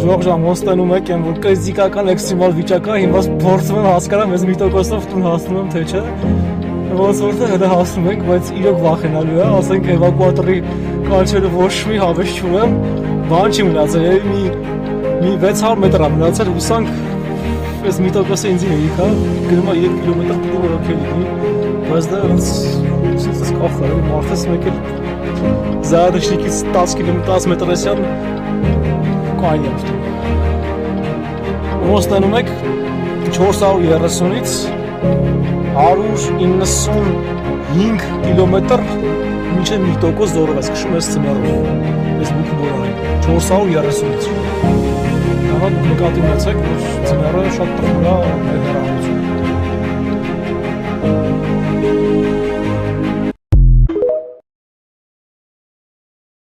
Ժողժամ ոստանում եք եմ, որ կրիտիկական էքստրեմալ վիճակա, հիմա փորձում եմ հասկանամ, ես մի տոկոսով տուն հասնում եմ, թե չէ։ Ոնց որ դա հասնում ենք, բայց իրոք վախենալու է, ասենք էվակուատորի կանչելու ոչ մի հավես չունեմ, բան չի մնացել, մի 600 մետր է մնացել, հուսանք այս մի տոկոսը ինձ եկա, գնում է 3 կիլոմետր փուլ ռոքել լինի, բայց դա ոնց կախա, մարդես մեկ էլ Զարդաշնիկից 10 մետրեսյան կային ավտում։ Ոստանում եք 430-ից 195 կիլոմետր մինչև մի տոկոս զորով ես քշում ես ծմերով։ Ես բուքի բոլորին 430-ից։ Դա նկատի ունեցեք, որ ծմերը շատ տրմուրա